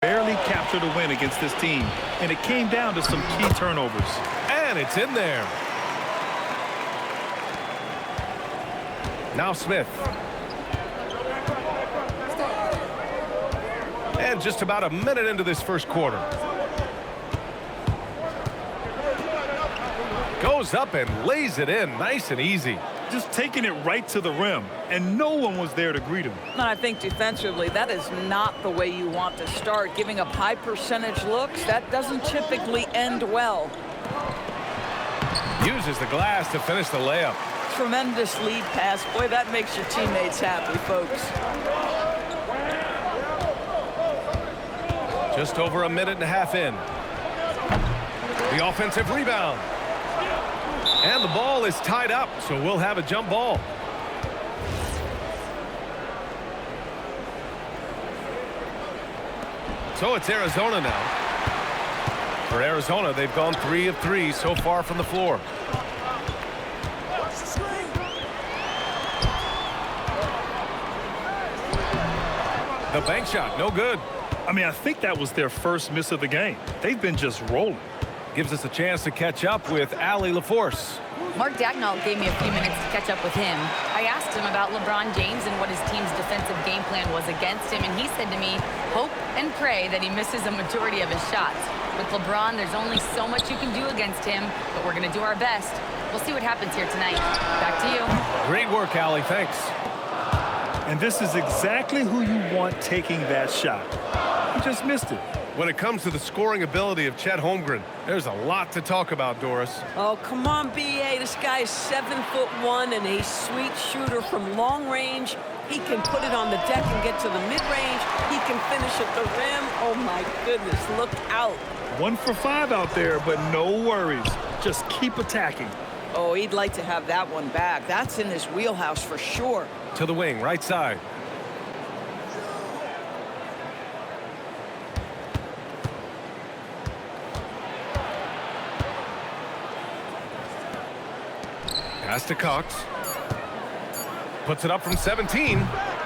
barely captured a win against this team, and it came down to some key turnovers. And it's in there. Now Smith. And just about a minute into this first quarter. Goes up and lays it in nice and easy. Just taking it right to the rim, and no one was there to greet him. And I think defensively, that is not the way you want to start. Giving up high percentage looks, that doesn't typically end well. Uses the glass to finish the layup. Tremendous lead pass. Boy, that makes your teammates happy, folks. Just over a minute and a half in. The offensive rebound. And the ball is tied up, so we'll have a jump ball. So it's Arizona now. For Arizona, they've gone 3 of 3 so far from the floor. The bank shot, no good. I mean, I think that was their first miss of the game. They've been just rolling. Gives us a chance to catch up with Allie LaForce. Mark Dagnall gave me a few minutes to catch up with him. I asked him about LeBron James and what his team's defensive game plan was against him, and he said to me, hope and pray that he misses a majority of his shots. With LeBron, there's only so much you can do against him, but we're going to do our best. We'll see what happens here tonight. Back to you. Great work, Allie. Thanks. And this is exactly who you want taking that shot. He just missed it. When it comes to the scoring ability of Chet Holmgren, there's a lot to talk about, Doris. Oh, come on, B.A. This guy is 7'1" and a sweet shooter from long range. He can put it on the deck and get to the mid-range. He can finish at the rim. Oh, my goodness, look out. 1 for 5 out there, but no worries. Just keep attacking. Oh, he'd like to have that one back. That's in his wheelhouse for sure. To the wing, right side. Pass to Cox. Puts it up from 17.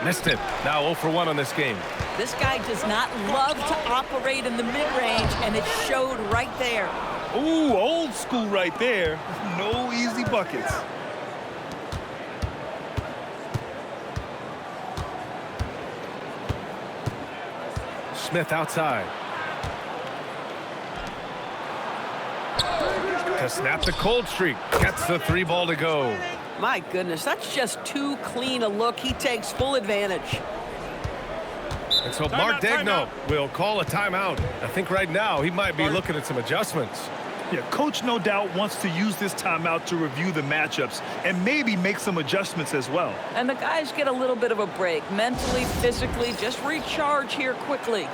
Missed it. Now 0 for 1 on this game. This guy does not love to operate in the mid-range, and it showed right there. Ooh, old school right there. No easy buckets. Smith outside. To snap the cold streak. Gets the 3 ball to go. My goodness, that's just too clean a look. He takes full advantage. And so Mark Dagnall will call a timeout. I think right now he might be looking at some adjustments. Yeah, coach no doubt wants to use this timeout to review the matchups and maybe make some adjustments as well. And the guys get a little bit of a break. Mentally, physically, just recharge here quickly.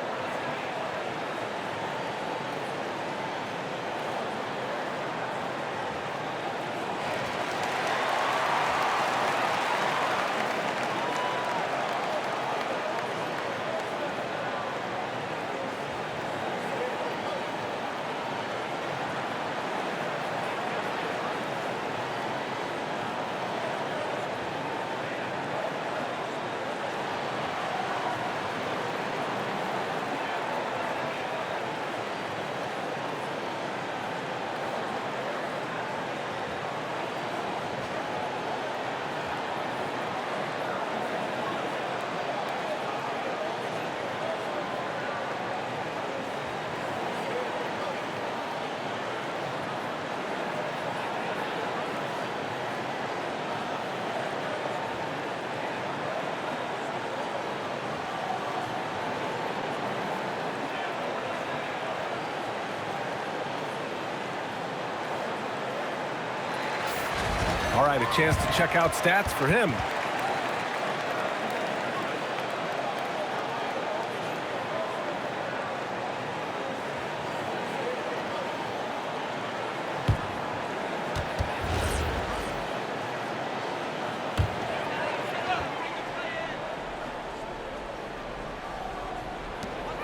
All right, a chance to check out stats for him.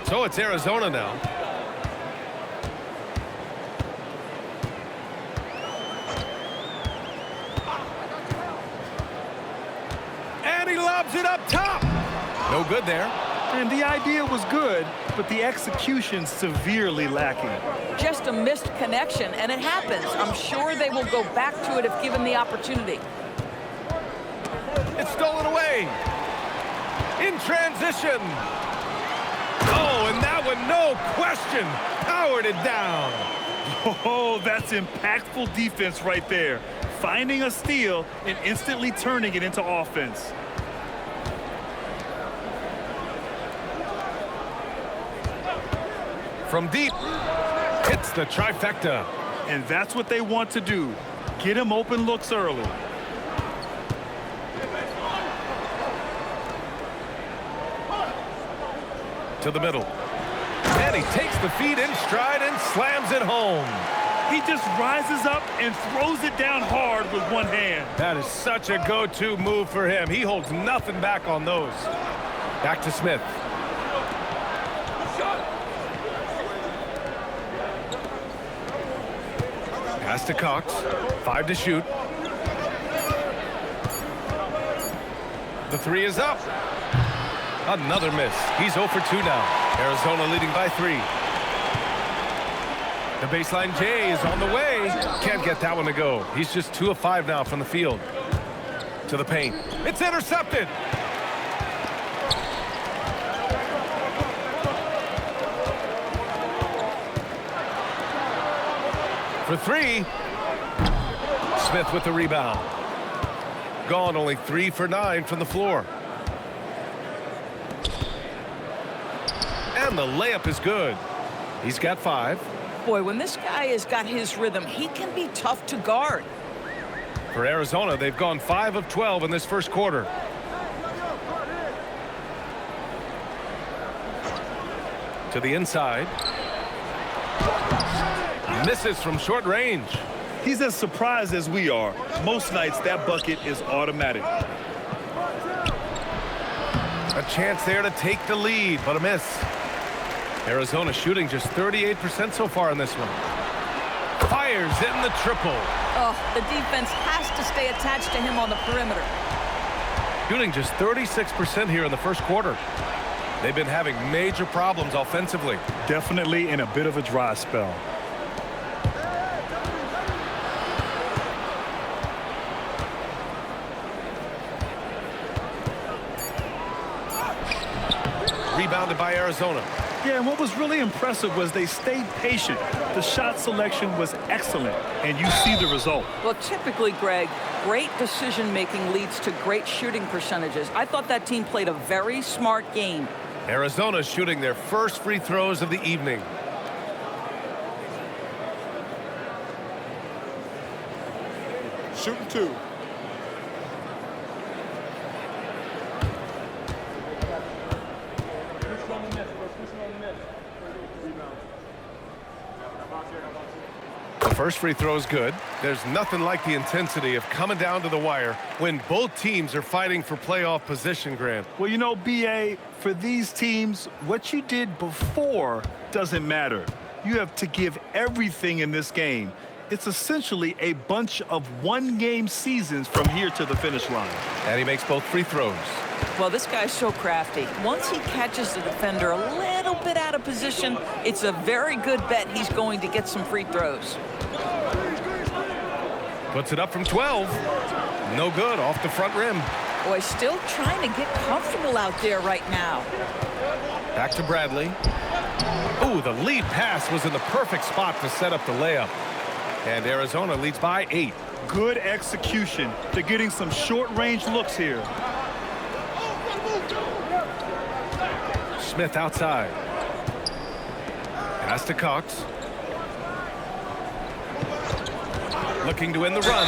So it's Arizona now. And he lobs it up top. No good there. And the idea was good, but the execution severely lacking. Just a missed connection, and it happens. I'm sure they will go back to it if given the opportunity. It's stolen away. In transition. Oh, and that one, no question, powered it down. Oh, that's impactful defense right there. Finding a steal and instantly turning it into offense. From deep, hits the trifecta. And that's what they want to do. Get him open looks early. To the middle. And he takes the feed in stride and slams it home. He just rises up and throws it down hard with one hand. That is such a go-to move for him. He holds nothing back on those. Back to Smith. Pass to Cox. 5 to shoot. The 3 is up. Another miss. He's 0 for 2 now. Arizona leading by 3. The baseline J is on the way. Can't get that one to go. He's just 2 of 5 now from the field. To the paint. It's intercepted. For 3. Smith with the rebound. Gone only 3 for 9 from the floor. And the layup is good. He's got 5. Boy, when this guy has got his rhythm, he can be tough to guard. For Arizona, they've gone 5 of 12 in this first quarter. To the inside. Misses from short range. He's as surprised as we are. Most nights, that bucket is automatic. A chance there to take the lead, but a miss. Arizona shooting just 38% so far in this one. Fires in the triple. Oh, the defense has to stay attached to him on the perimeter. Shooting just 36% here in the first quarter. They've been having major problems offensively. Definitely in a bit of a dry spell. Rebounded by Arizona. Yeah, and what was really impressive was they stayed patient. The shot selection was excellent, and you see the result. Well, typically, Greg, great decision-making leads to great shooting percentages. I thought that team played a very smart game. Arizona shooting their first free throws of the evening. Shooting 2. The first free throw is good. There's nothing like the intensity of coming down to the wire when both teams are fighting for playoff position, Grant. Well, you know, B.A., for these teams, what you did before doesn't matter. You have to give everything in this game. It's essentially a bunch of one-game seasons from here to the finish line. And he makes both free throws. Well, this guy's so crafty. Once he catches the defender a little bit out of position, it's a very good bet he's going to get some free throws. Puts it up from 12. No good, off the front rim. Boy, still trying to get comfortable out there right now. Back to Bradley. Ooh, the lead pass was in the perfect spot to set up the layup. And Arizona leads by 8. Good execution. They're getting some short-range looks here. Smith outside. Pass to Cox. Looking to end the run.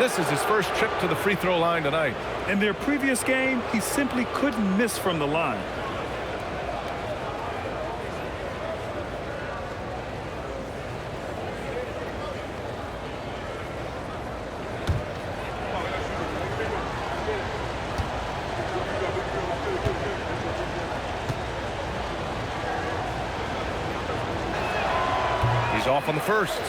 This is his first trip to the free throw line tonight. In their previous game, he simply couldn't miss from the line. He's off on the first.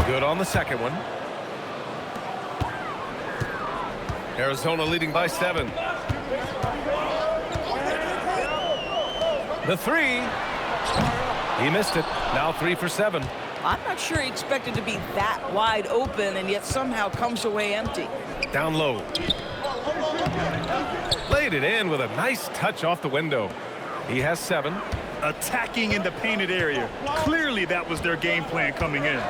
Good on the second one. Arizona leading by 7. The three. He missed it. Now 3 for 7. I'm not sure he expected to be that wide open and yet somehow comes away empty. Down low. Laid it in with a nice touch off the window. He has 7. Attacking in the painted area. Clearly that was their game plan coming in.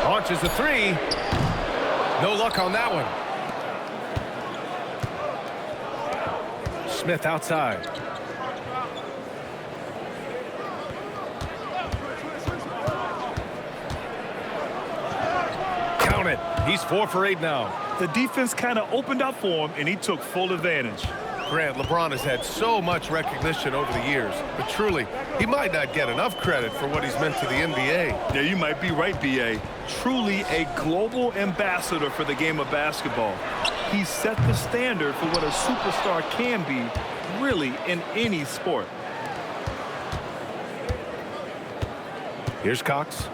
Launches a 3. No luck on that one. Smith outside. Count it. He's 4 for 8 now. The defense kind of opened up for him, and he took full advantage. Grant, LeBron has had so much recognition over the years, but truly, he might not get enough credit for what he's meant to the NBA. Yeah, you might be right, B.A. Truly a global ambassador for the game of basketball. He set the standard for what a superstar can be, really, in any sport. Here's Cox.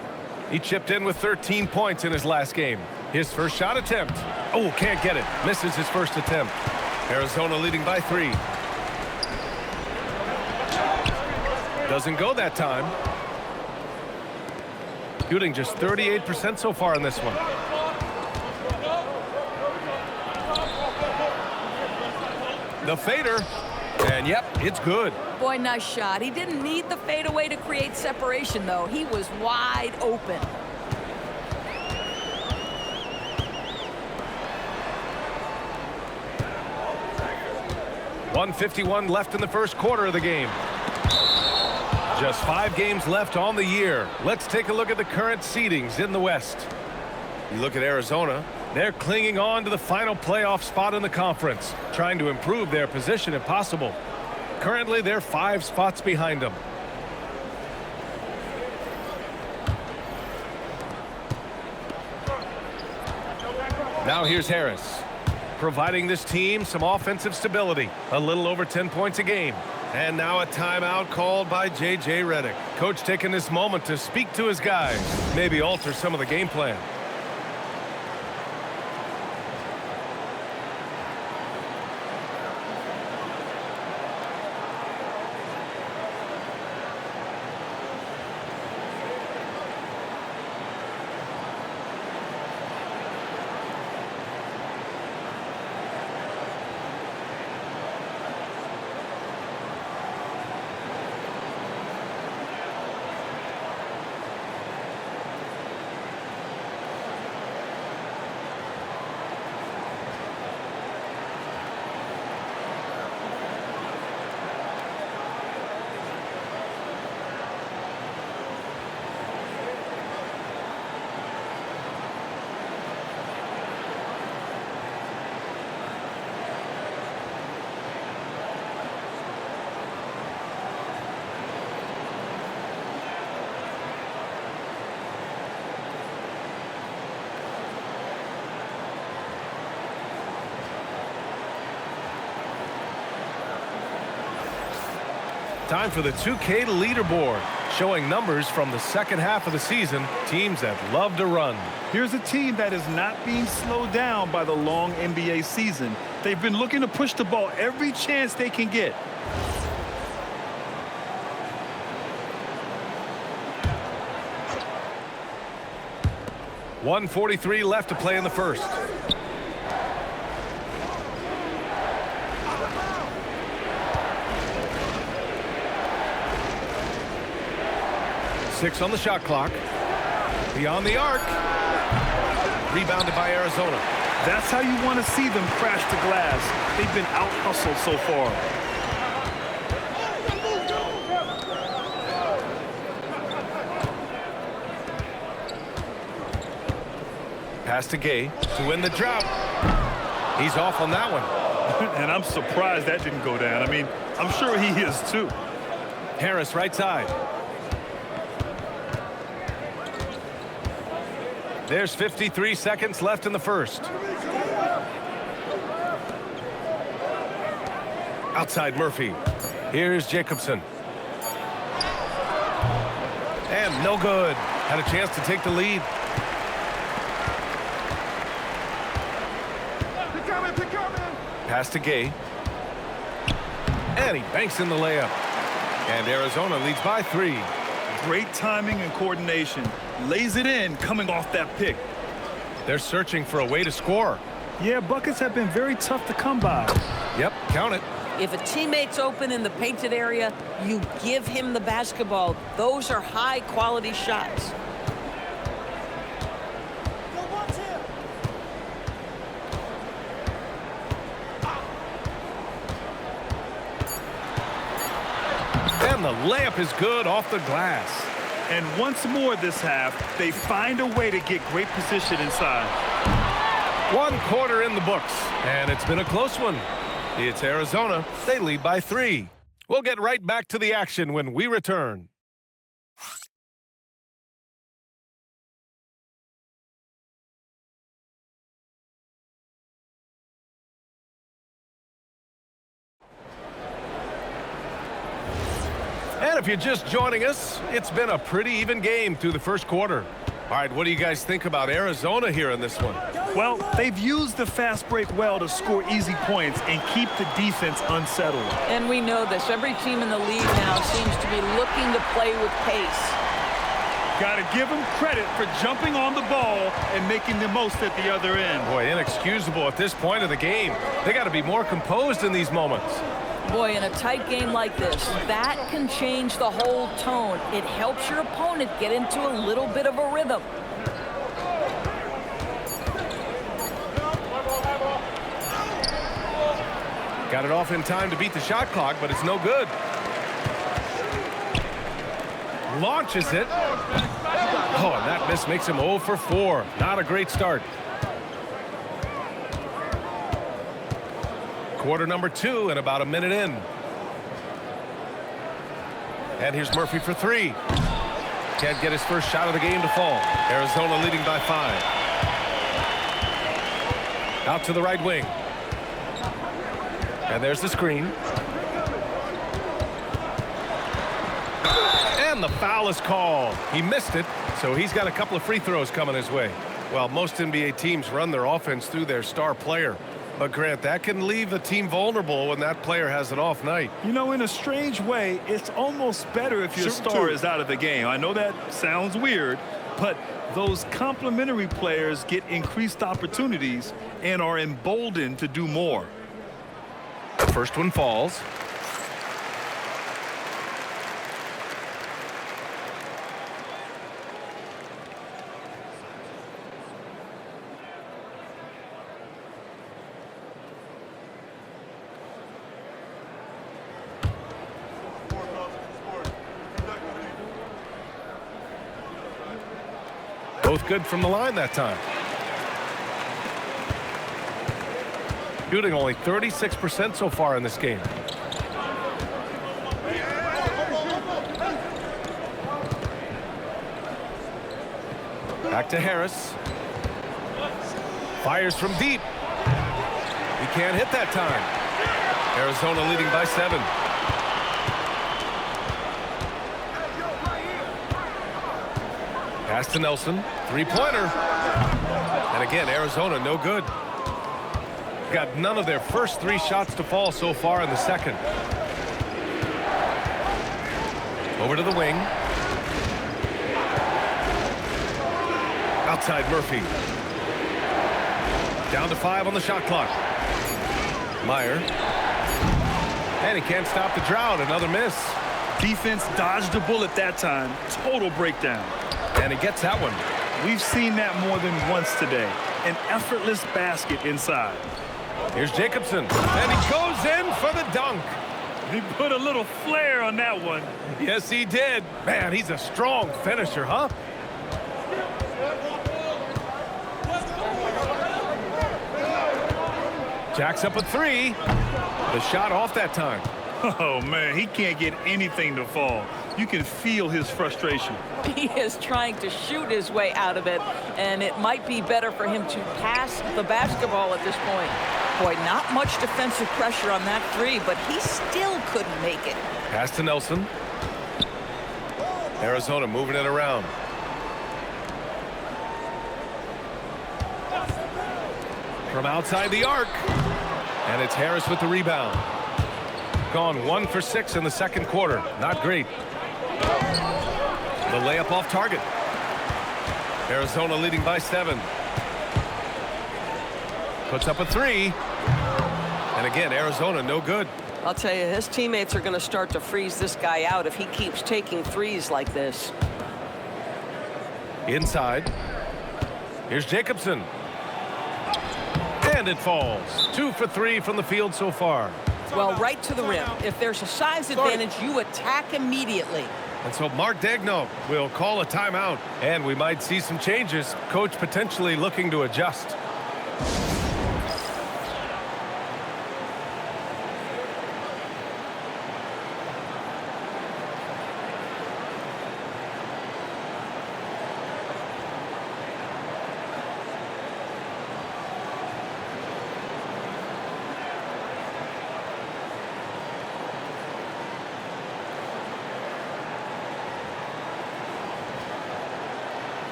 He chipped in with 13 points in his last game. His first shot attempt. Oh, can't get it. Misses his first attempt. Arizona leading by 3. Doesn't go that time. Shooting just 38% so far in this one. The fader. And yep, it's good. Boy, nice shot. He didn't need the fadeaway to create separation, though. He was wide open. .151 left in the first quarter of the game. Just 5 games left on the year. Let's take a look at the current seedings in the West. You look at Arizona. They're clinging on to the final playoff spot in the conference, trying to improve their position if possible. Currently, they're 5 spots behind them. Now here's Harris, providing this team some offensive stability. A little over 10 points a game. And now a timeout called by J.J. Redick. Coach taking this moment to speak to his guys, maybe alter some of the game plan. Time for the 2K leaderboard, showing numbers from the second half of the season, teams that love to run. Here's a team that is not being slowed down by the long NBA season. They've been looking to push the ball every chance they can get. .143 left to play in the first. .6 on the shot clock. Beyond the arc. Rebounded by Arizona. That's how you want to see them crash the glass. They've been out-hustled so far. Pass to Gay to win the drought. He's off on that one. And I'm surprised that didn't go down. I mean, I'm sure he is too. Harris right side. There's 53 seconds left in the first. Outside Murphy. Here's Jacobson. And no good. Had a chance to take the lead. Pass to Gay. And he banks in the layup. And Arizona leads by 3. Great timing and coordination. Lays it in coming off that pick. They're searching for a way to score. Yeah, buckets have been very tough to come by. Yep, count it. If a teammate's open in the painted area, you give him the basketball. Those are high-quality shots. And the layup is good off the glass. And once more this half, they find a way to get great position inside. 1 quarter in the books, and it's been a close one. It's Arizona. They lead by 3. We'll get right back to the action when we return. And if you're just joining us, it's been a pretty even game through the first quarter. All right, what do you guys think about Arizona here in this one? Well, they've used the fast break well to score easy points and keep the defense unsettled. And we know this. Every team in the league now seems to be looking to play with pace. Got to give them credit for jumping on the ball and making the most at the other end. Boy, inexcusable at this point of the game. They got to be more composed in these moments. Boy, in a tight game like this, that can change the whole tone. It helps your opponent get into a little bit of a rhythm. Got it off in time to beat the shot clock, but it's no good. Launches it. Oh, and that miss makes him 0 for 4. Not a great start. Quarter number 2 and about a minute in. And here's Murphy for 3. Can't get his first shot of the game to fall. Arizona leading by 5. Out to the right wing. And there's the screen. And the foul is called. He missed it, so he's got a couple of free throws coming his way. Well, most NBA teams run their offense through their star player. But, Grant, that can leave a team vulnerable when that player has an off night. You know, in a strange way, it's almost better if your star is out of the game. I know that sounds weird, but those complementary players get increased opportunities and are emboldened to do more. The first one falls. Both good from the line that time. Shooting only 36% so far in this game. Back to Harris. Fires from deep. He can't hit that time. Arizona leading by 7. Pass to Nelson. Three-pointer. And again, Arizona no good. Got none of their first 3 shots to fall so far in the second. Over to the wing. Outside Murphy. Down to 5 on the shot clock. Meyer. And he can't stop the drought. Another miss. Defense dodged a bullet that time. Total breakdown. And he gets that one. We've seen that more than once today. An effortless basket inside. Here's Jacobson. And he goes in for the dunk. He put a little flair on that one. Yes, he did. Man, he's a strong finisher, huh? Jacks up a 3. The shot off that time. Oh, man, he can't get anything to fall. You can feel his frustration. He is trying to shoot his way out of it, and it might be better for him to pass the basketball at this point. Boy, not much defensive pressure on that three, but he still couldn't make it. Pass to Nelson. Arizona moving it around. From outside the arc. And it's Harris with the rebound. Gone 1 for 6 in the second quarter. Not great. The layup off target. Arizona leading by 7. Puts up a 3. And again, Arizona no good. I'll tell you, his teammates are going to start to freeze this guy out if he keeps taking threes like this. Inside. Here's Jacobson. And it falls. 2 for 3 from the field so far. Well, right to the rim. If there's a size advantage, you attack immediately. And so Mark Daigneault will call a timeout. And we might see some changes. Coach potentially looking to adjust.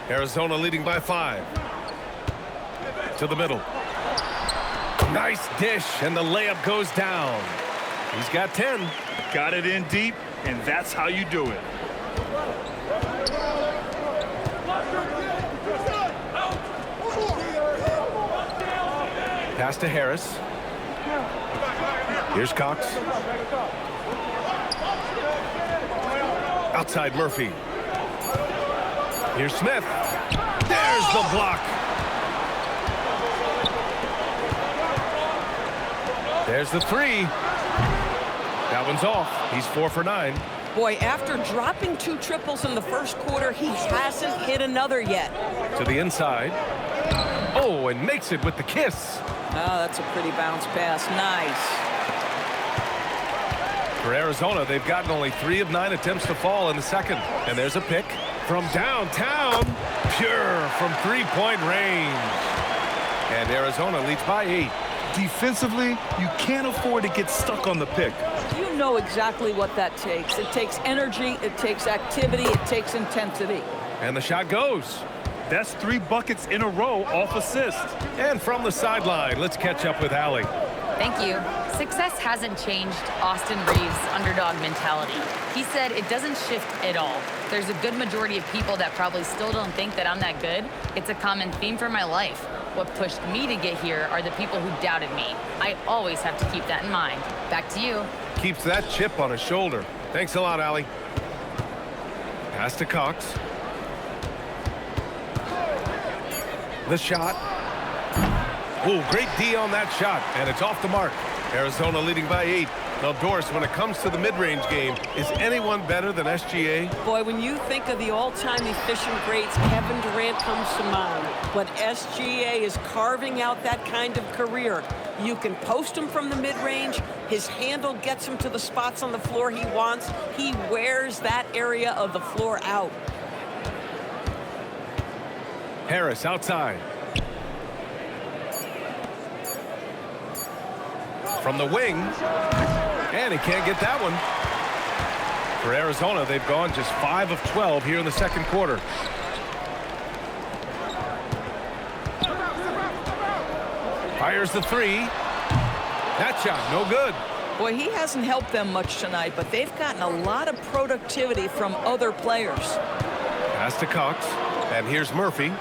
Arizona leading by 5. To the middle. Nice dish, and the layup goes down. He's got 10. Got it in deep, and that's how you do it. Pass to Harris. Here's Cox. Outside Murphy. Here's Smith. There's the block. There's the 3. That one's off. He's 4 for 9. Boy, after dropping 2 triples in the first quarter, he hasn't hit another yet. To the inside. Oh, and makes it with the kiss. Oh, that's a pretty bounce pass. Nice. For Arizona, they've gotten only 3 of 9 attempts to fall in the second. And there's a pick. From downtown, pure from three-point range. And Arizona leads by 8. Defensively, you can't afford to get stuck on the pick. You know exactly what that takes. It takes energy, it takes activity, it takes intensity. And the shot goes. That's 3 buckets in a row off assist. And from the sideline, let's catch up with Allie. Thank you. Success hasn't changed Austin Reeves' underdog mentality. He said it doesn't shift at all. There's a good majority of people that probably still don't think that I'm that good. It's a common theme for my life. What pushed me to get here are the people who doubted me. I always have to keep that in mind. Back to you. Keeps that chip on his shoulder. Thanks a lot, Allie. Pass to Cox. The shot. Oh, great D on that shot, and it's off the mark. Arizona leading by 8. Now, Doris, when it comes to the mid-range game, is anyone better than SGA? Boy, when you think of the all-time efficient greats, Kevin Durant comes to mind. But SGA is carving out that kind of career. You can post him from the mid-range. His handle gets him to the spots on the floor he wants. He wears that area of the floor out. Harris outside. From the wing. And he can't get that one. For Arizona, they've gone just 5 of 12 here in the second quarter. Fires the three. That shot, no good. Boy, he hasn't helped them much tonight, but they've gotten a lot of productivity from other players. Pass to Cox. And here's Murphy.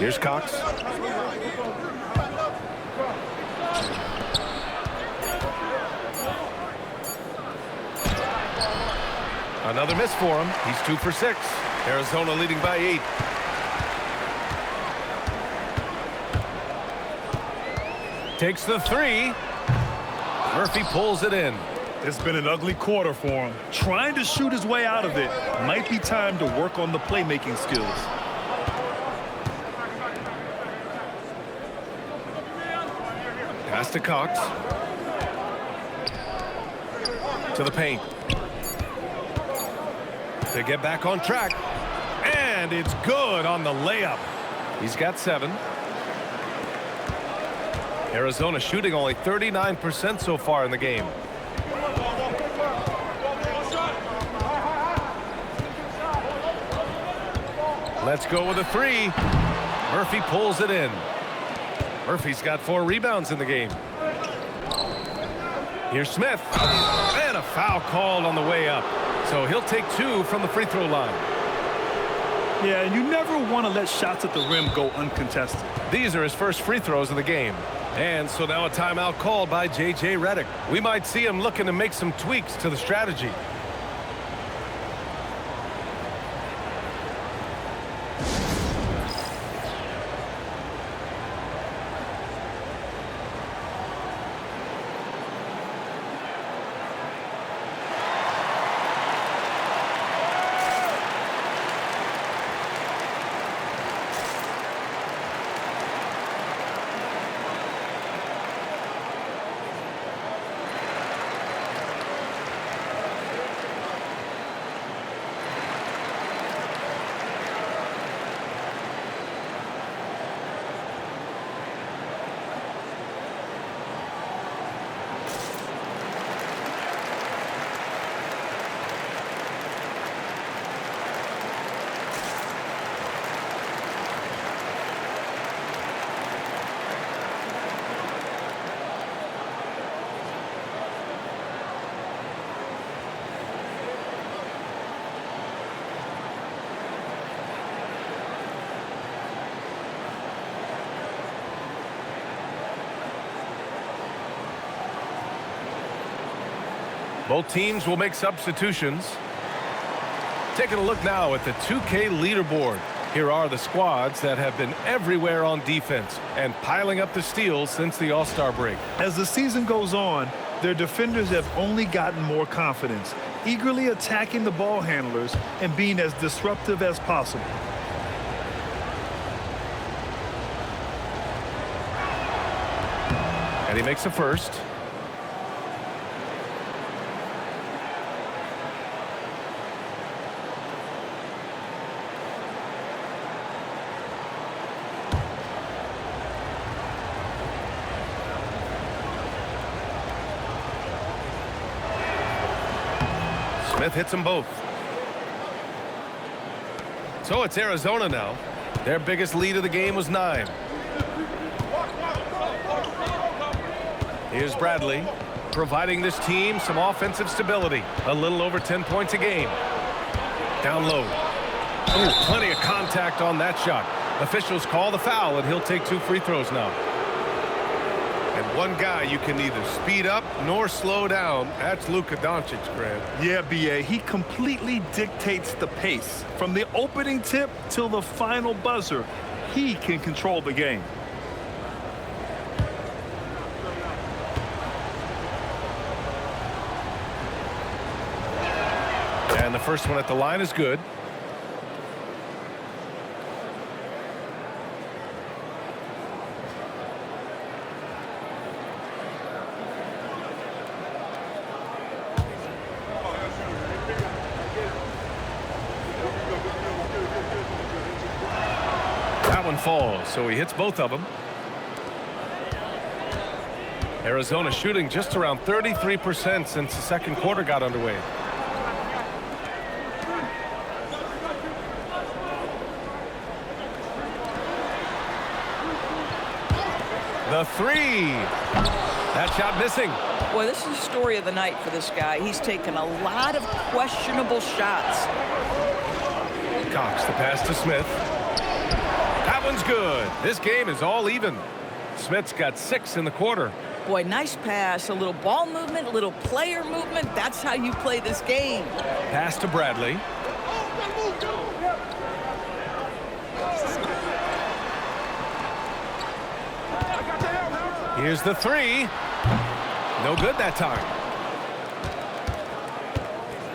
Here's Cox. Another miss for him. He's 2 for 6. Arizona leading by 8. Takes the three. Murphy pulls it in. It's been an ugly quarter for him. Trying to shoot his way out of it. Might be time to work on the playmaking skills. Pass to Cox. To the paint. To get back on track. And it's good on the layup. He's got 7. Arizona shooting only 39% so far in the game. Let's go with a three. Murphy pulls it in. Murphy's got 4 rebounds in the game. Here's Smith. And a foul called on the way up. So he'll take 2 from the free throw line. Yeah, and you never want to let shots at the rim go uncontested. These are his first free throws of the game. And so now a timeout called by J.J. Redick. We might see him looking to make some tweaks to the strategy. Both teams will make substitutions. Taking a look now at the 2K leaderboard. Here are the squads that have been everywhere on defense and piling up the steals since the All-Star break. As the season goes on, their defenders have only gotten more confidence, eagerly attacking the ball handlers and being as disruptive as possible. And he makes a first. Smith hits them both. So it's Arizona now. Their biggest lead of the game was 9. Here's Bradley, providing this team some offensive stability. A little over 10 points a game. Down low. Ooh, plenty of contact on that shot. Officials call the foul, and he'll take 2 free throws now. And one guy you can neither speed up nor slow down. That's Luka Doncic, Grant. Yeah, B.A., he completely dictates the pace. From the opening tip till the final buzzer, he can control the game. And the first one at the line is good. That one falls, so he hits both of them. Arizona shooting just around 33% since the second quarter got underway. The three. That shot missing. Boy, this is the story of the night for this guy. He's taken a lot of questionable shots. Cox, the pass to Smith. That one's good. This game is all even. Smith's got 6 in the quarter. Boy, nice pass. A little ball movement, a little player movement. That's how you play this game. Pass to Bradley. Here's the three. No good that time.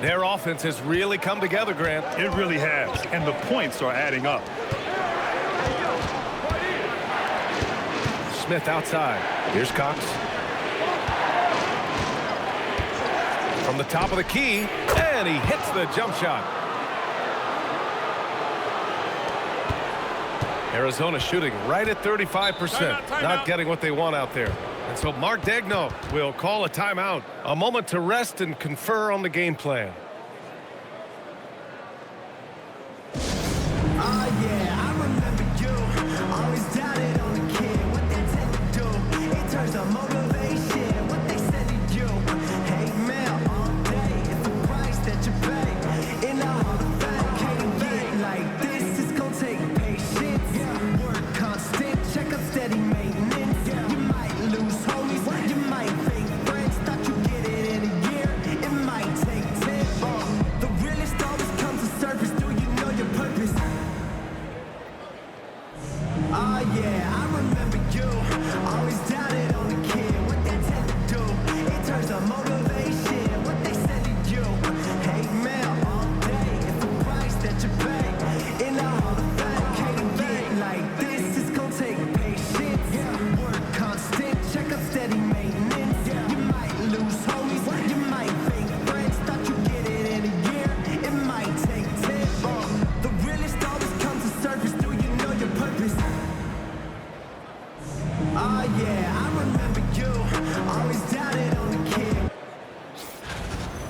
Their offense has really come together, Grant. It really has, and the points are adding up. Smith outside. Here's Cox. From the top of the key, and he hits the jump shot. Arizona shooting right at 35%. Not getting what they want out there. And so Mark Daigneault will call a timeout. A moment to rest and confer on the game plan.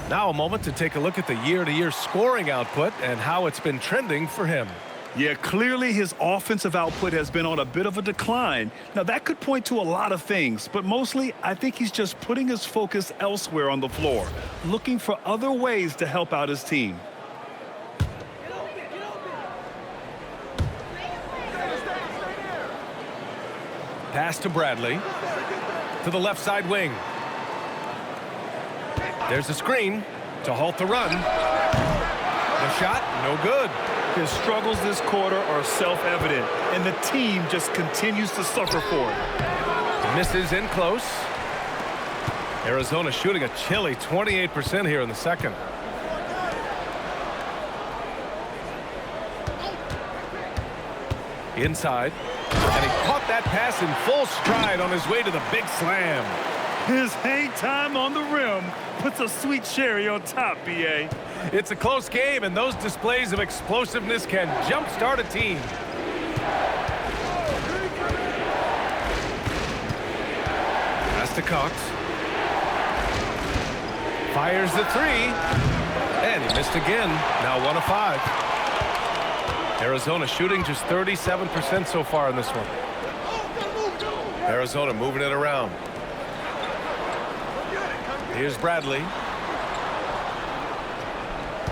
Now a moment to take a look at the year-to-year scoring output and how it's been trending for him. Yeah, clearly his offensive output has been on a bit of a decline. Now, that could point to a lot of things, but mostly I think he's just putting his focus elsewhere on the floor, looking for other ways to help out his team. Pass to Bradley. To the left side wing. There's a screen to halt the run. The shot, no good. His struggles this quarter are self-evident, and the team just continues to suffer for it. Misses in close. Arizona shooting a chilly 28% here in the second. Inside. And he caught that pass in full stride on his way to the big slam. His hang time on the rim puts a sweet cherry on top, B.A. It's a close game, and those displays of explosiveness can jumpstart a team. Pass to Cox. Fires the three. And he missed again. Now 1 of 5. Arizona shooting just 37% so far in this one. Arizona moving it around. Here's Bradley.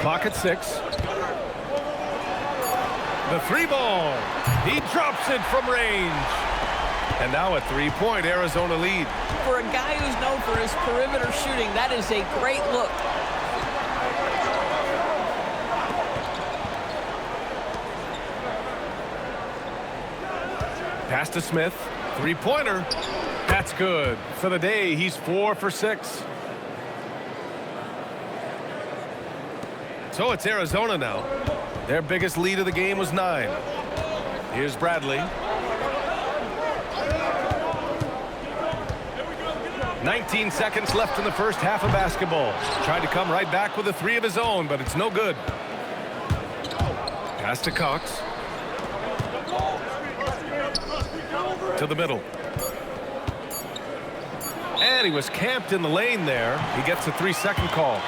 Clock at 6. The 3-ball. He drops it from range. And now a 3-point Arizona lead. For a guy who's known for his perimeter shooting, that is a great look. Pass to Smith. 3-pointer. That's good. For the day, he's 4 for 6. So it's Arizona now. Their biggest lead of the game was 9. Here's Bradley. 19 seconds left in the first half of basketball. Tried to come right back with a 3 of his own, but it's no good. Pass to Cox. To the middle. And he was camped in the lane there. He gets a 3-second call.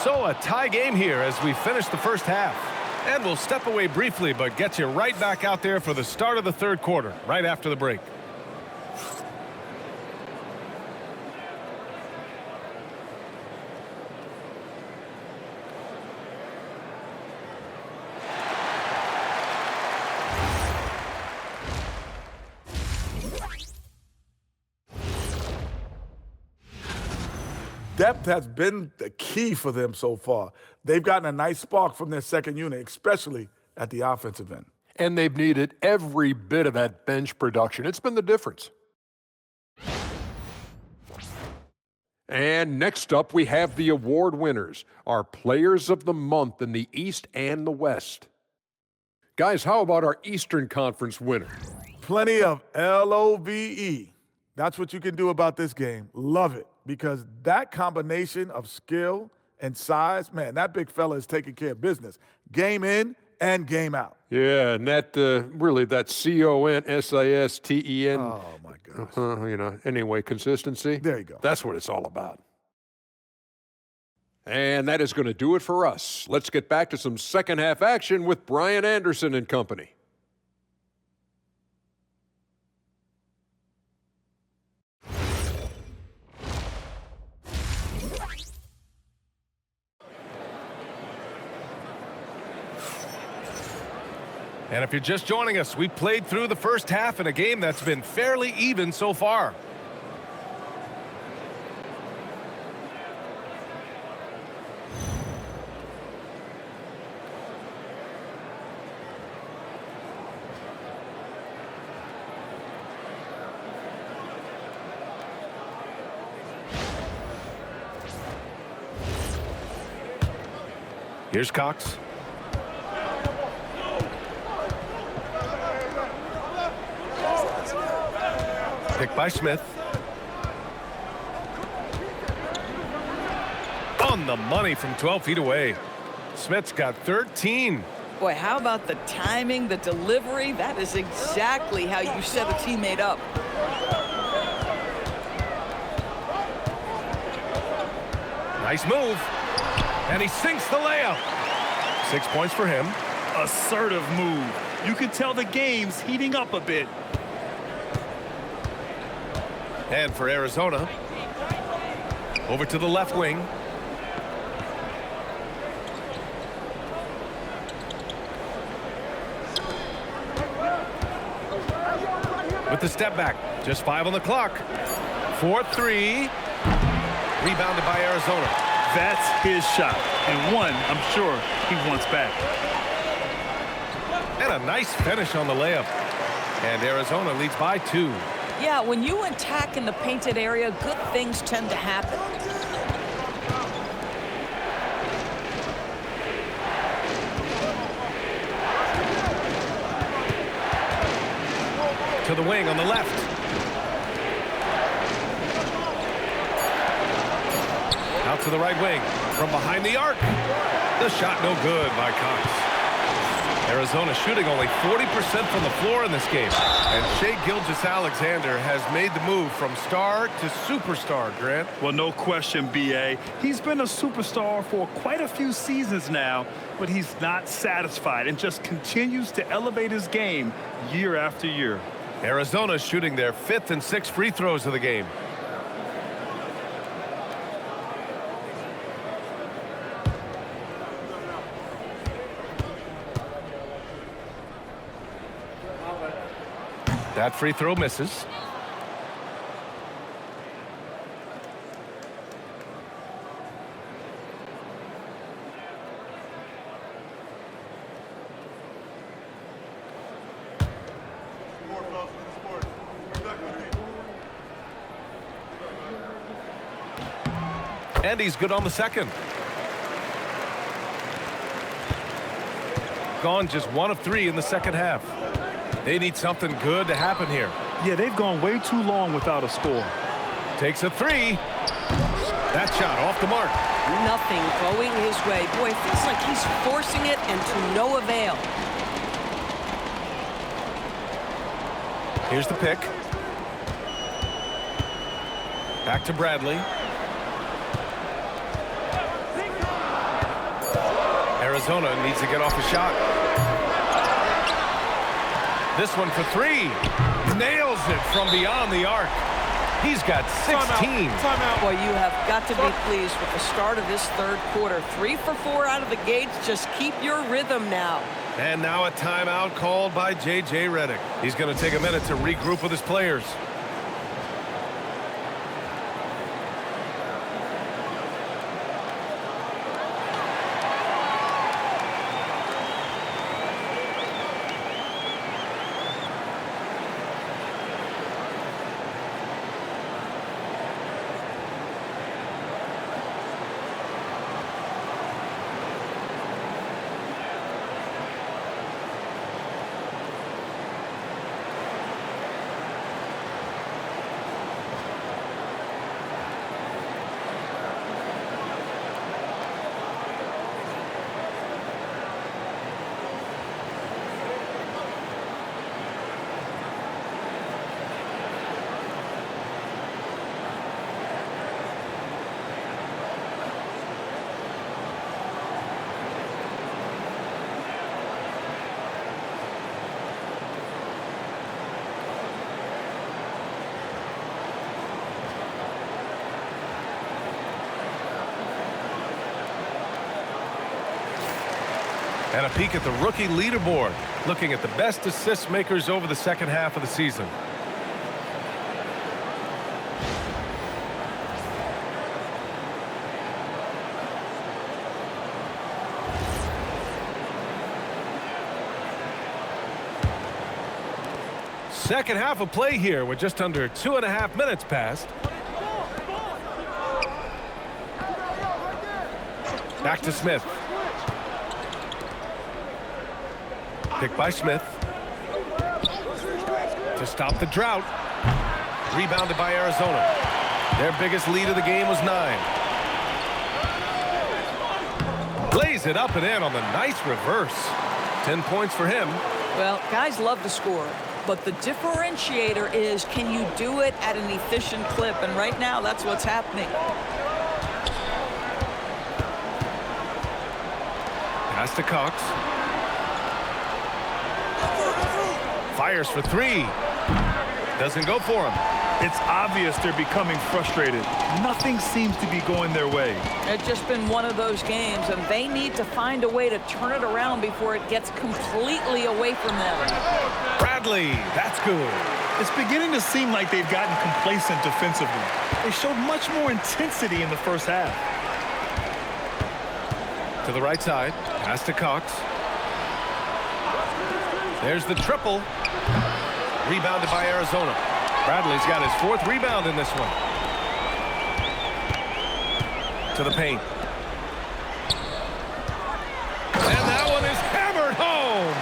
So a tie game here as we finish the first half. And we'll step away briefly, but get you right back out there for the start of the third quarter, right after the break. Depth has been the key for them so far. They've gotten a nice spark from their second unit, especially at the offensive end. And they've needed every bit of that bench production. It's been the difference. And next up, we have the award winners, our players of the month in the East and the West. Guys, how about our Eastern Conference winner? Plenty of LOVE. That's what you can do about this game. Love it. Because that combination of skill and size, man, that big fella is taking care of business. Game in and game out. Yeah, and that really, that CONSISTEN. Oh, my gosh. Anyway, consistency. There you go. That's what it's all about. And that is going to do it for us. Let's get back to some second half action with Brian Anderson and company. And if you're just joining us, we played through the first half in a game that's been fairly even so far. Here's Cox. Picked by Smith. On the money from 12 feet away. Smith's got 13. Boy, how about the timing, the delivery? That is exactly how you set a teammate up. Nice move. And he sinks the layup. 6 points for him. Assertive move. You can tell the game's heating up a bit. And for Arizona, over to the left wing. With the step back, just 5 on the clock. 4-3, rebounded by Arizona. That's his shot, and one I'm sure he wants back. And a nice finish on the layup. And Arizona leads by 2. Yeah, when you attack in the painted area, good things tend to happen. To the wing on the left. Out to the right wing. From behind the arc. The shot no good by Cox. Arizona shooting only 40% from the floor in this game. And Shai Gilgeous-Alexander has made the move from star to superstar, Grant. Well, no question, B.A. He's been a superstar for quite a few seasons now, but he's not satisfied and just continues to elevate his game year after year. Arizona shooting their 5th and 6th free throws of the game. That free throw misses. And he's good on the second. gone just 1 of 3 in the second half. They need something good to happen here. Yeah, they've gone way too long without a score. Takes a 3. That shot off the mark. Nothing going his way. Boy, it feels like he's forcing it and to no avail. Here's the pick. Back to Bradley. Arizona needs to get off a shot. This one for 3. Nails it from beyond the arc. He's got 16. Timeout. Boy, you have got to be pleased with the start of this third quarter. 3 for 4 out of the gates. Just keep your rhythm now. And now a timeout called by J.J. Redick. He's going to take a minute to regroup with his players. And a peek at the rookie leaderboard, looking at the best assist makers over the second half of the season. Second half of play here with just under 2.5 minutes passed. Back to Smith. Pick by Smith. To stop the drought. Rebounded by Arizona. Their biggest lead of the game was 9. Lays it up and in on the nice reverse. 10 points for him. Well, guys love to score, but the differentiator is, can you do it at an efficient clip? And right now, that's what's happening. Pass to Cox. Fires for 3. Doesn't go for him. It's obvious they're becoming frustrated. Nothing seems to be going their way. It's just been one of those games, and they need to find a way to turn it around before it gets completely away from them. Bradley, that's good. It's beginning to seem like they've gotten complacent defensively. They showed much more intensity in the first half. To the right side. Pass to Cox. There's the triple. Rebounded by Arizona. Bradley's got his 4th rebound in this one. To the paint. And that one is hammered home.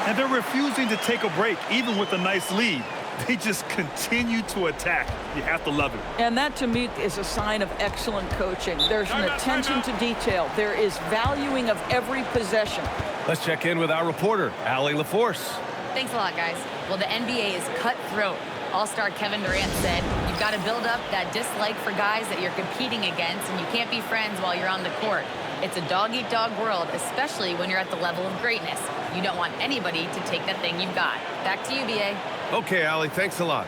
And they're refusing to take a break, even with a nice lead. They just continue to attack. You have to love it. And that, to me, is a sign of excellent coaching. There's an attention to detail. There is valuing of every possession. Let's check in with our reporter, Allie LaForce. Thanks a lot, guys. Well, the NBA is cutthroat. All-star Kevin Durant said, you've got to build up that dislike for guys that you're competing against, and you can't be friends while you're on the court. It's a dog-eat-dog world, especially when you're at the level of greatness. You don't want anybody to take that thing you've got. Back to you, B.A. Okay, Allie, thanks a lot.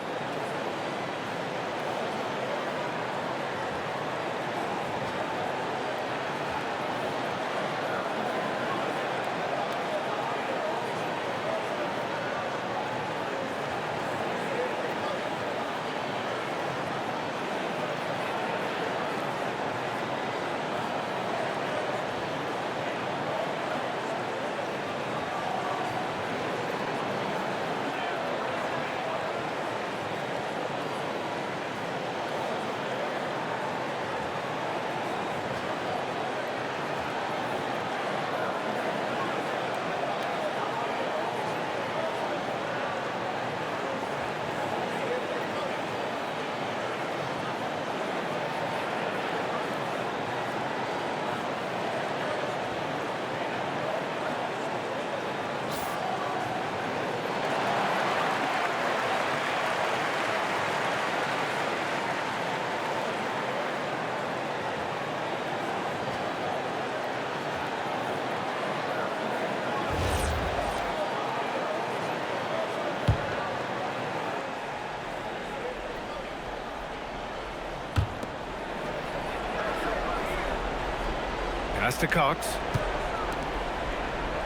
Pass to Cox.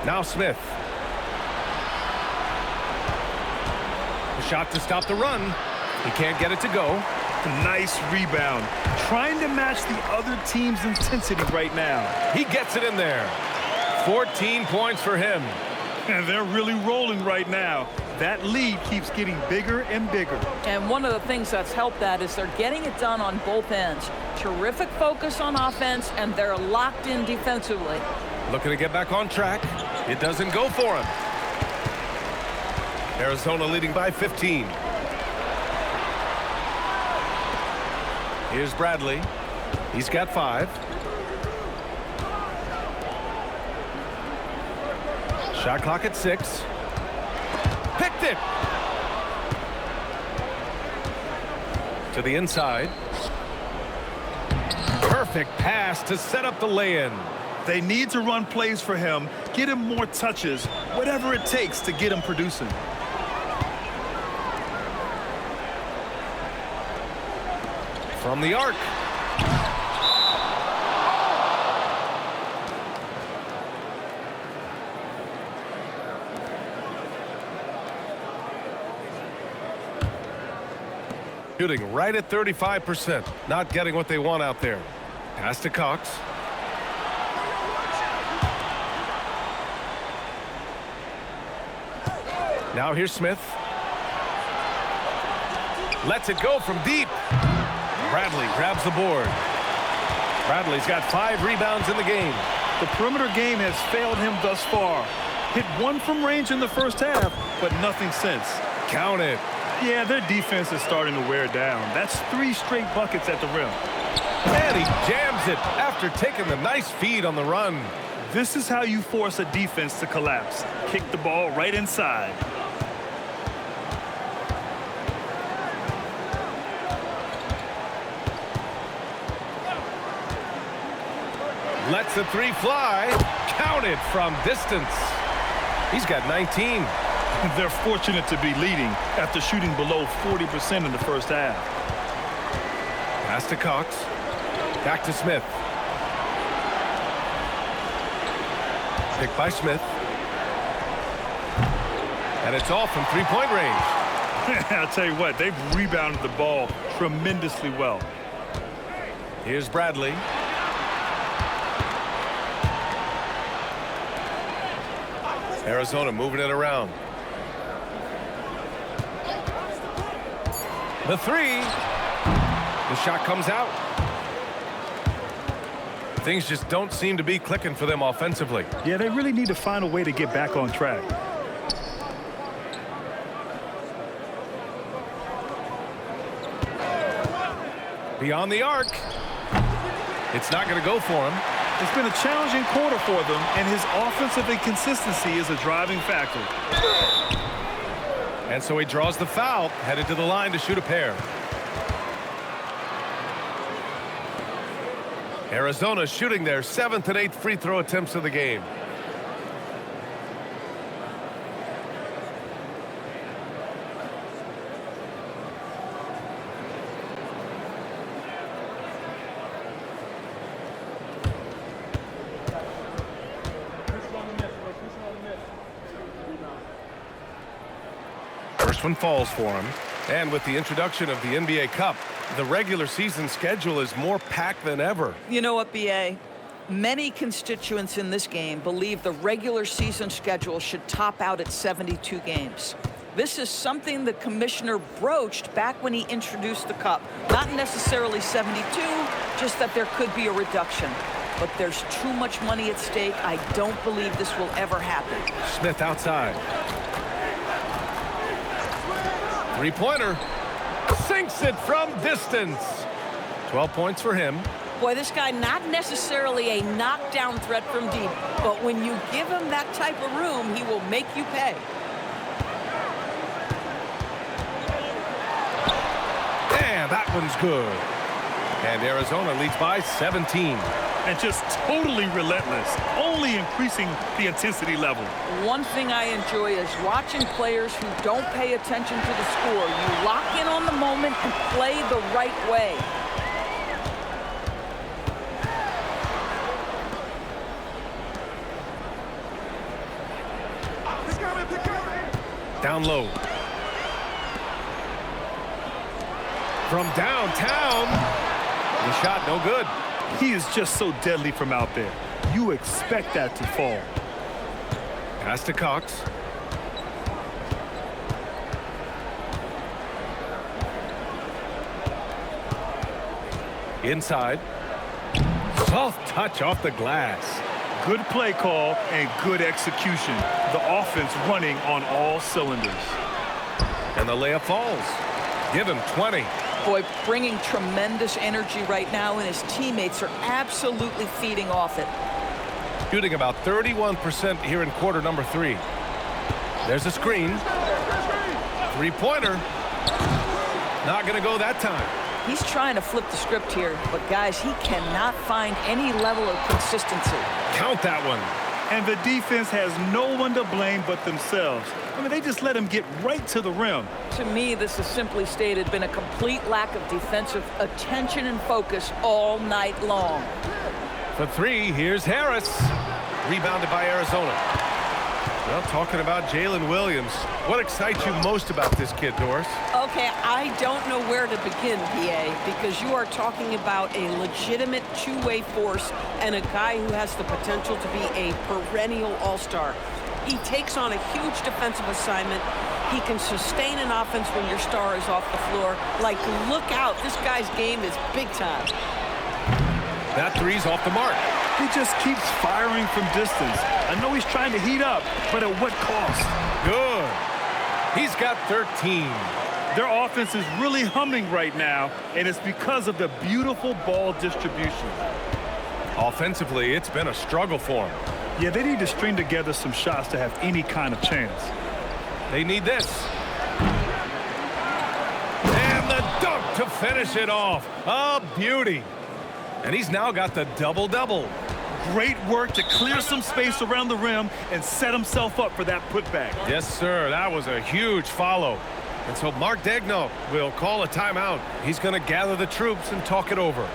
Now Smith. A shot to stop the run. He can't get it to go. Nice rebound. Trying to match the other team's intensity right now. He gets it in there. 14 points for him. And they're really rolling right now. That lead keeps getting bigger and bigger. And one of the things that's helped that is they're getting it done on both ends. Terrific focus on offense, and they're locked in defensively. Looking to get back on track. It doesn't go for him. Arizona leading by 15. Here's Bradley. He's got 5. Shot clock at 6. Picked it. To the inside. Perfect pass to set up the lay-in. They need to run plays for him, get him more touches, whatever it takes to get him producing. From the arc. Shooting right at 35%. Not getting what they want out there. Pass to Cox. Now here's Smith. Lets it go from deep. Bradley grabs the board. Bradley's got 5 rebounds in the game. The perimeter game has failed him thus far. Hit 1 from range in the first half, but nothing since. Count it. Yeah, their defense is starting to wear down. That's 3 straight buckets at the rim. And he jams it after taking the nice feed on the run. This is how you force a defense to collapse. Kick the ball right inside. Lets the 3 fly. Counted from distance. He's got 19. They're fortunate to be leading after shooting below 40% in the first half. Pass to Cox. Back to Smith. Picked by Smith. And it's off from 3-point range. I'll tell you what, they've rebounded the ball tremendously well. Here's Bradley. Arizona moving it around. The 3. The shot comes out. Things just don't seem to be clicking for them offensively. Yeah, they really need to find a way to get back on track. Beyond the arc. It's not going to go for him. It's been a challenging quarter for them, and his offensive inconsistency is a driving factor. And so he draws the foul, headed to the line to shoot a pair. Arizona shooting their 7th and 8th free throw attempts of the game. First one falls for him. And with the introduction of the NBA Cup, the regular season schedule is more packed than ever. You know what, B.A.? Many constituents in this game believe the regular season schedule should top out at 72 games. This is something the commissioner broached back when he introduced the Cup. Not necessarily 72, just that there could be a reduction. But there's too much money at stake. I don't believe this will ever happen. Smith outside. Three-pointer. Sinks it from distance. 12 points for him. Boy, this guy not necessarily a knockdown threat from deep, but when you give him that type of room, he will make you pay. And that one's good. And Arizona leads by 17. And just totally relentless, only increasing the intensity level. One thing I enjoy is watching players who don't pay attention to the score. You lock in on the moment and play the right way. Down low. From downtown. The shot no good. He is just so deadly from out there. You expect that to fall. Pass to Cox. Inside. Soft touch off the glass. Good play call and good execution. The offense running on all cylinders. And the layup falls. Give him 20. Boy, bringing tremendous energy right now, and his teammates are absolutely feeding off it. Shooting about 31% here in quarter number 3. There's a screen. Three-pointer. Not going to go that time. He's trying to flip the script here, but guys, he cannot find any level of consistency. Count that one. And the defense has no one to blame but themselves. I mean, they just let him get right to the rim. To me, this has simply stated been a complete lack of defensive attention and focus all night long. For 3, here's Harris. Rebounded by Arizona. Well, talking about Jalen Williams, what excites you most about this kid, Doris? Okay, I don't know where to begin, PA, because you are talking about a legitimate two-way force and a guy who has the potential to be a perennial all-star. He takes on a huge defensive assignment. He can sustain an offense when your star is off the floor. Like, look out, this guy's game is big time. That three's off the mark. He just keeps firing from distance. I know he's trying to heat up, but at what cost? Good. He's got 13. Their offense is really humming right now, and it's because of the beautiful ball distribution. Offensively, it's been a struggle for him. Yeah, they need to string together some shots to have any kind of chance. They need this. And the dunk to finish it off. A beauty. And he's now got the double-double. Great work to clear some space around the rim and set himself up for that putback. Yes, sir. That was a huge follow. And so Mark Daigneault will call a timeout. He's going to gather the troops and talk it over.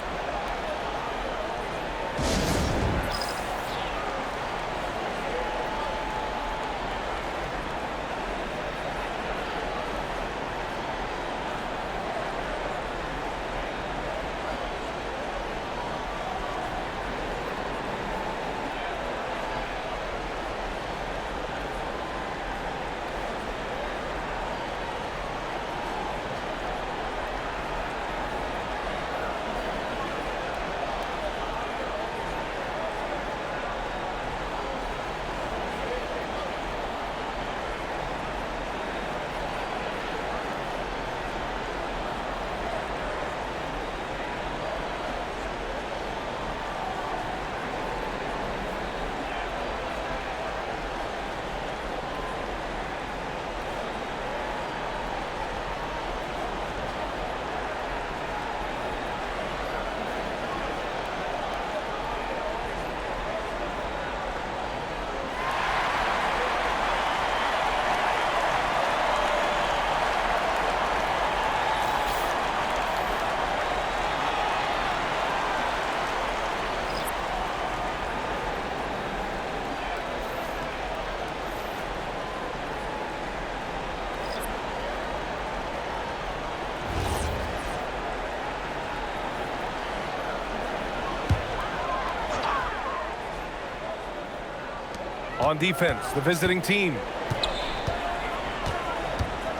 On defense, the visiting team.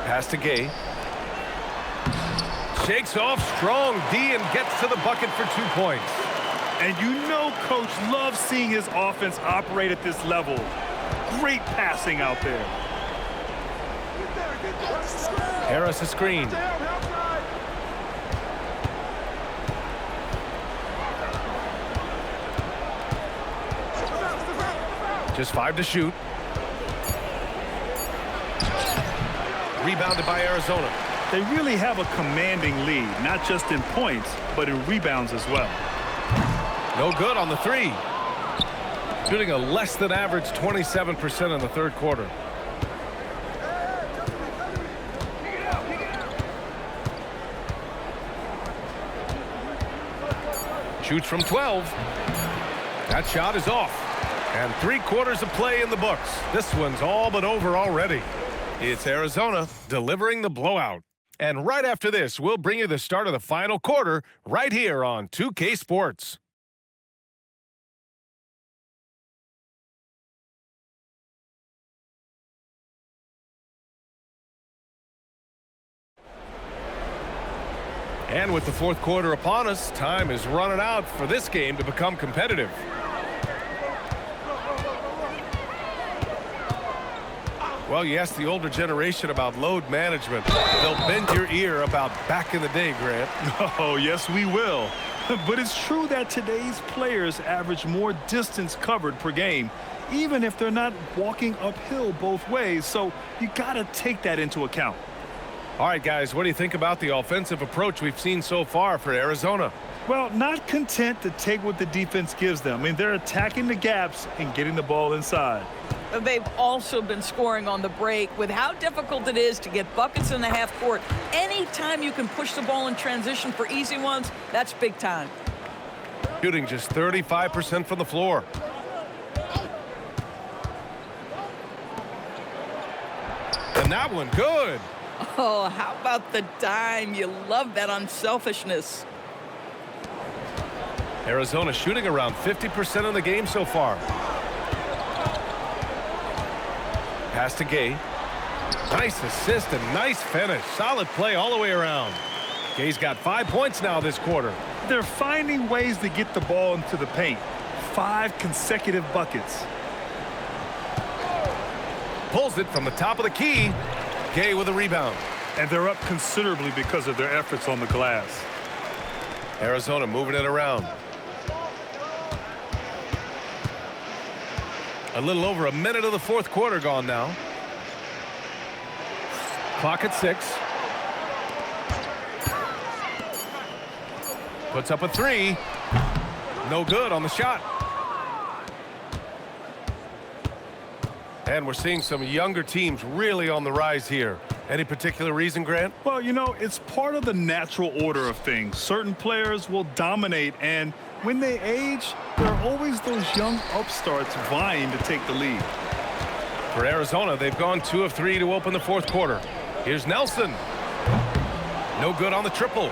Pass to Gay. Shakes off strong D and gets to the bucket for 2 points. And you know Coach loves seeing his offense operate at this level. Great passing out there. Harris a screen. Just 5 to shoot. Rebounded by Arizona. They really have a commanding lead, not just in points, but in rebounds as well. No good on the 3. Shooting a less than average 27% in the third quarter. Shoots from 12. That shot is off. And 3 quarters of play in the books. This one's all but over already. It's Arizona delivering the blowout. And right after this, we'll bring you the start of the final quarter right here on 2K Sports. And with the fourth quarter upon us, time is running out for this game to become competitive. Well, you ask the older generation about load management, they'll bend your ear about back in the day, Grant. Oh, yes, we will. But it's true that today's players average more distance covered per game, even if they're not walking uphill both ways. So you got to take that into account. All right, guys, what do you think about the offensive approach we've seen so far for Arizona? Well, not content to take what the defense gives them. I mean, they're attacking the gaps and getting the ball inside. They've also been scoring on the break. With how difficult it is to get buckets in the half court, anytime you can push the ball in transition for easy ones, that's big time. Shooting just 35% from the floor. And that one, good. Oh, how about the dime? You love that unselfishness. Arizona shooting around 50% in the game so far. Pass to Gay. Nice assist and nice finish. Solid play all the way around. Gay's got 5 points now this quarter. They're finding ways to get the ball into the paint. 5 consecutive buckets. Pulls it from the top of the key. Gay with a rebound. And they're up considerably because of their efforts on the glass. Arizona moving it around. A little over a minute of the fourth quarter gone now. Clock at 6. Puts up a 3. No good on the shot. And we're seeing some younger teams really on the rise here. Any particular reason, Grant? Well, you know, it's part of the natural order of things. Certain players will dominate, and when they age, there are always those young upstarts vying to take the lead. For Arizona, they've gone 2 of 3 to open the fourth quarter. Here's Nelson. No good on the triple.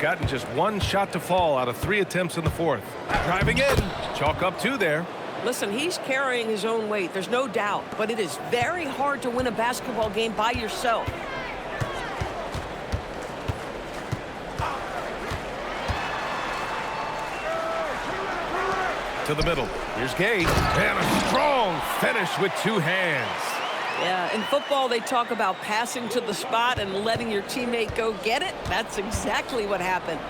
Gotten just 1 shot to fall out of 3 attempts in the fourth. Driving in. Chalk up 2 there. Listen, he's carrying his own weight. There's no doubt. But it is very hard to win a basketball game by yourself. To the middle. Here's Gay. And a strong finish with 2 hands. Yeah, in football, they talk about passing to the spot and letting your teammate go get it. That's exactly what happened.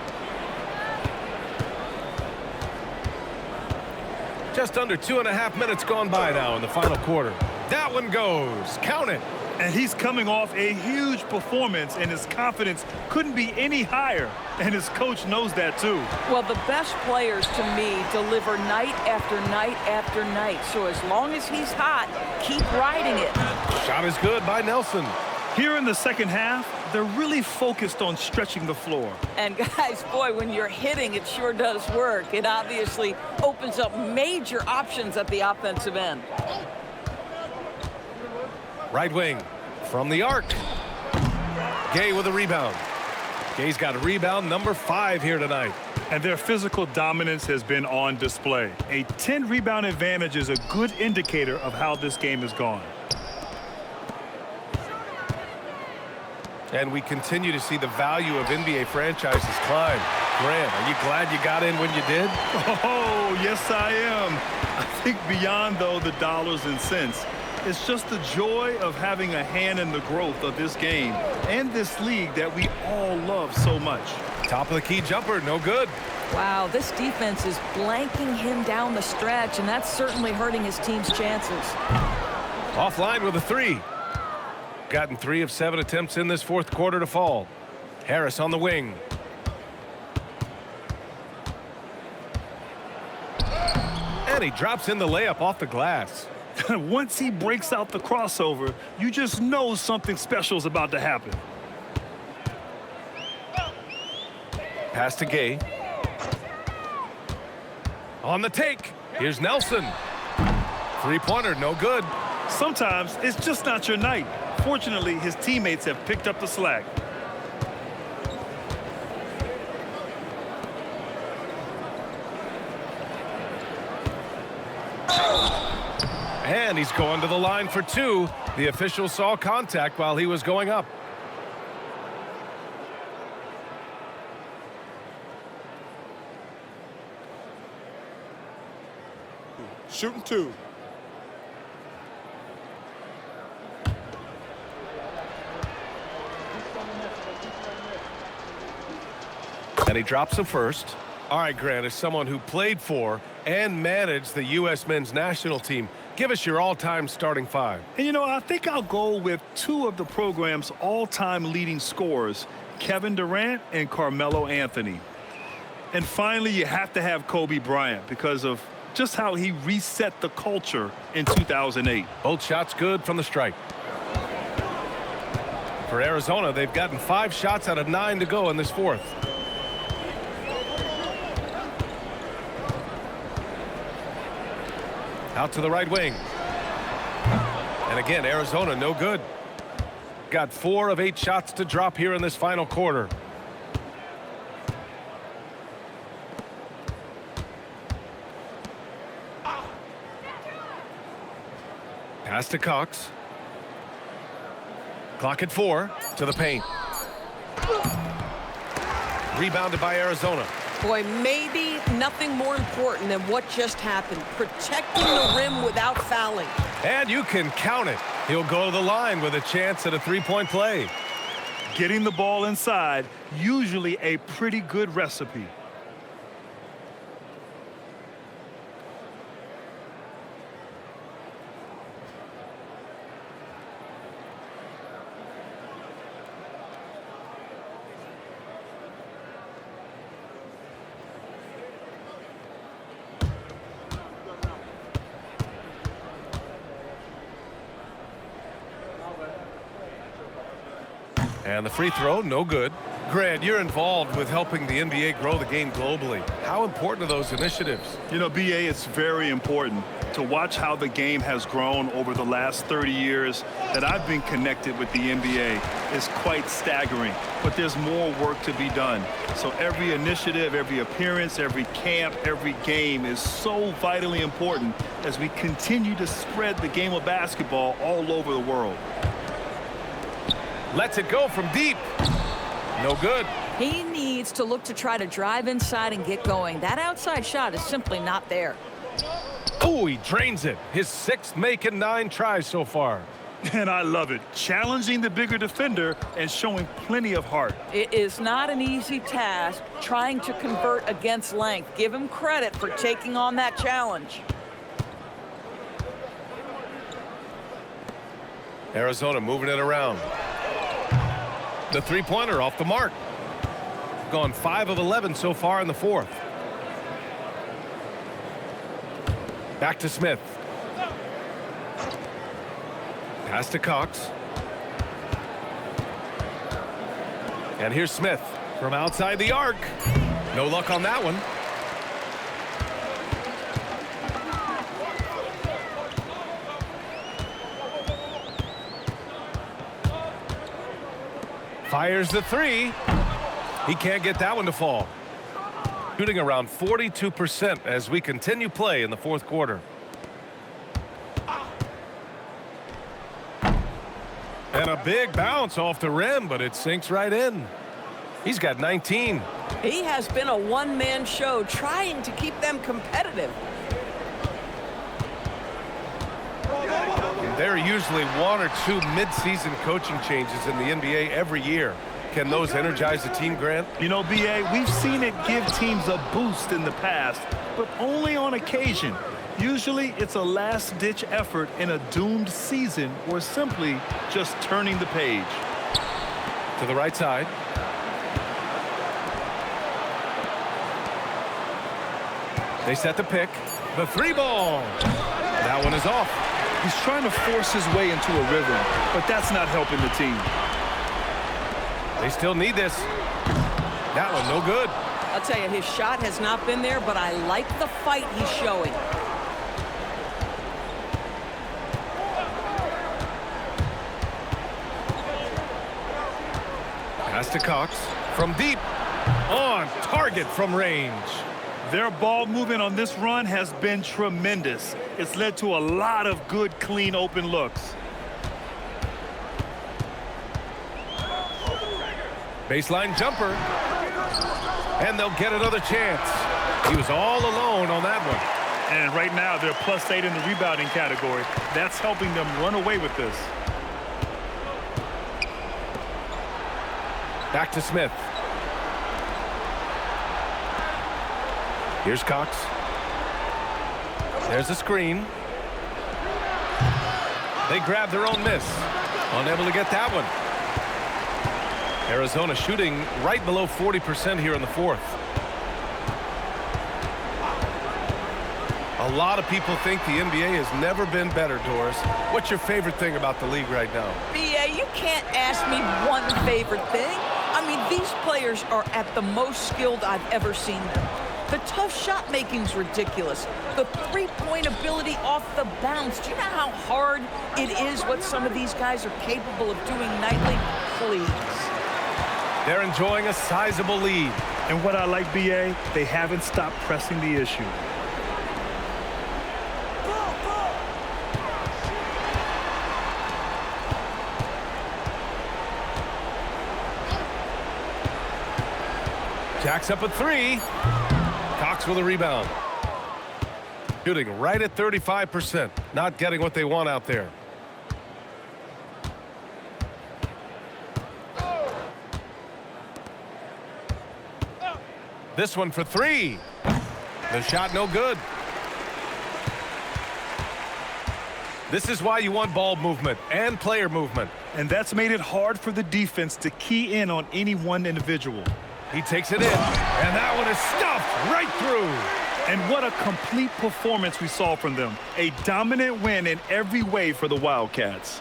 Just under 2.5 minutes gone by now in the final quarter. That one goes. Count it. And he's coming off a huge performance, and his confidence couldn't be any higher. And his coach knows that, too. Well, the best players, to me, deliver night after night after night. So as long as he's hot, keep riding it. Shot is good by Nelson. Here in the second half, they're really focused on stretching the floor. And guys, boy, when you're hitting, it sure does work. It obviously opens up major options at the offensive end. Right wing from the arc. Gay with a rebound. Gay's got a rebound number 5 here tonight. And their physical dominance has been on display. A 10-rebound advantage is a good indicator of how this game has gone. And we continue to see the value of NBA franchises climb. Grant, are you glad you got in when you did? Oh, yes, I am. I think beyond, though, the dollars and cents, it's just the joy of having a hand in the growth of this game and this league that we all love so much. Top of the key jumper, no good. Wow, this defense is blanking him down the stretch, and that's certainly hurting his team's chances. Offline with a 3. Gotten 3 of 7 attempts in this fourth quarter to fall. Harris on the wing. And he drops in the layup off the glass. Once he breaks out the crossover, you just know something special is about to happen. Pass to Gay. On the take. Here's Nelson. 3-pointer, no good. Sometimes it's just not your night. Fortunately, his teammates have picked up the slack. And he's going to the line for two. The official saw contact while he was going up. Shooting two. And he drops the first. All right, Grant, as someone who played for and managed the U.S. men's national team, give us your all-time starting five. And, you know, I think I'll go with two of the program's all-time leading scorers, Kevin Durant and Carmelo Anthony. And finally, you have to have Kobe Bryant because of just how he reset the culture in 2008. Both shots good from the stripe. For Arizona, they've gotten 5 shots out of 9 to go in this fourth. Out to the right wing. And again, Arizona no good. Got 4 of 8 shots to drop here in this final quarter. Pass to Cox. Clock at 4. To the paint. Rebounded by Arizona. Boy, maybe nothing more important than what just happened. Protecting the rim without fouling. And you can count it. He'll go to the line with a chance at a three-point play. Getting the ball inside, usually a pretty good recipe. And the free throw, no good. Grant, you're involved with helping the NBA grow the game globally. How important are those initiatives? You know, BA, it's very important to watch how the game has grown over the last 30 years that I've been connected with the NBA. Is quite staggering, but there's more work to be done. So every initiative, every appearance, every camp, every game is so vitally important as we continue to spread the game of basketball all over the world. Lets it go from deep. No good. He needs to look to try to drive inside and get going. That outside shot is simply not there. Oh, he drains it. His 6th make in 9 tries so far. And I love it. Challenging the bigger defender and showing plenty of heart. It is not an easy task trying to convert against length. Give him credit for taking on that challenge. Arizona moving it around. The three-pointer off the mark. Gone 5 of 11 so far in the fourth. Back to Smith. Pass to Cox. And here's Smith from outside the arc. No luck on that one. Fires the 3. He can't get that one to fall. Shooting around 42% as we continue play in the fourth quarter. And a big bounce off the rim, but it sinks right in. He's got 19. He has been a one-man show trying to keep them competitive. There are usually 1 or 2 mid-season coaching changes in the NBA every year. Can those energize the team, Grant? You know, BA, we've seen it give teams a boost in the past, but only on occasion. Usually it's a last-ditch effort in a doomed season or simply just turning the page. To the right side. They set the pick. The 3-ball. That one is off. He's trying to force his way into a rhythm, but that's not helping the team. They still need this. That one, no good. I'll tell you, his shot has not been there, but I like the fight he's showing. Pass to Cox. From deep. On target from range. Their ball movement on this run has been tremendous. It's led to a lot of good, clean, open looks. Baseline jumper. And they'll get another chance. He was all alone on that one. And right now, they're +8 in the rebounding category. That's helping them run away with this. Back to Smith. Here's Cox. There's a screen. They grab their own miss. Unable to get that one. Arizona shooting right below 40% here in the fourth. A lot of people think the NBA has never been better, Doris. What's your favorite thing about the league right now? BA, you can't ask me one favorite thing. I mean, these players are at the most skilled I've ever seen them. The tough shot making's ridiculous. The three-point ability off the bounce. Do you know how hard it is what some of these guys are capable of doing nightly? Please. They're enjoying a sizable lead. And what I like, BA, they haven't stopped pressing the issue. Jacks up a three. Cox with a rebound. Shooting right at 35%. Not getting what they want out there. This one for three. The shot no good. This is why you want ball movement and player movement. And that's made it hard for the defense to key in on any one individual. He takes it in, and that one is stuffed right through. And what a complete performance we saw from them. A dominant win in every way for the Wildcats.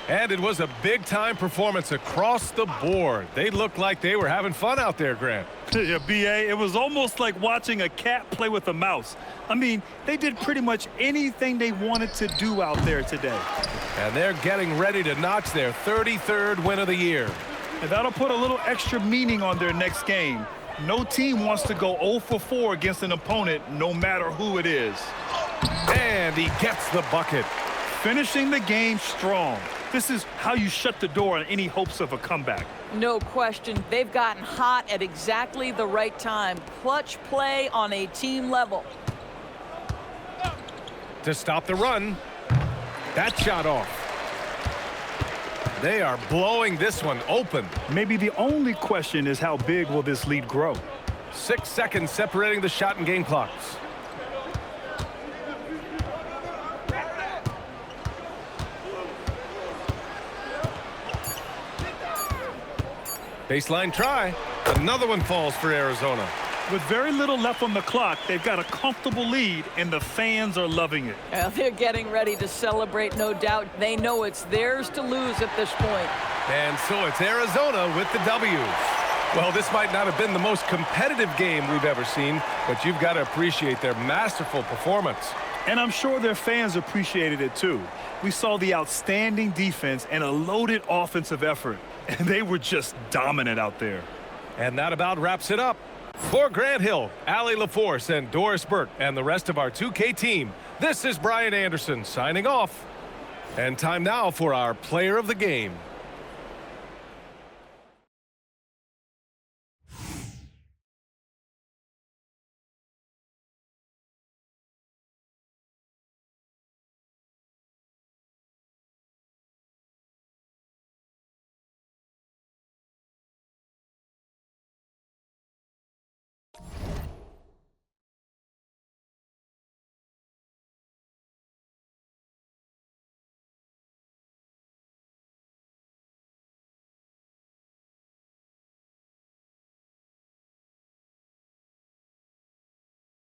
And it was a big-time performance across the board. They looked like they were having fun out there, Grant. Yeah, BA, it was almost like watching a cat play with a mouse. I mean, they did pretty much anything they wanted to do out there today. And they're getting ready to notch their 33rd win of the year. And that'll put a little extra meaning on their next game. No team wants to go 0 for 4 against an opponent, no matter who it is. And he gets the bucket. Finishing the game strong. This is how you shut the door on any hopes of a comeback. No question. They've gotten hot at exactly the right time. Clutch play on a team level. To stop the run. That shot off. They are blowing this one open. Maybe the only question is how big will this lead grow? 6 seconds separating the shot and game clocks. Baseline try. Another one falls for Arizona. With very little left on the clock, they've got a comfortable lead, and the fans are loving it. Well, they're getting ready to celebrate, no doubt. They know it's theirs to lose at this point. And so it's Arizona with the W. Well, this might not have been the most competitive game we've ever seen, but you've got to appreciate their masterful performance. And I'm sure their fans appreciated it too. We saw the outstanding defense and a loaded offensive effort, and they were just dominant out there. And that about wraps it up. For Grant Hill, Allie LaForce, and Doris Burke, and the rest of our 2K team, this is Brian Anderson signing off. And time now for our player of the game.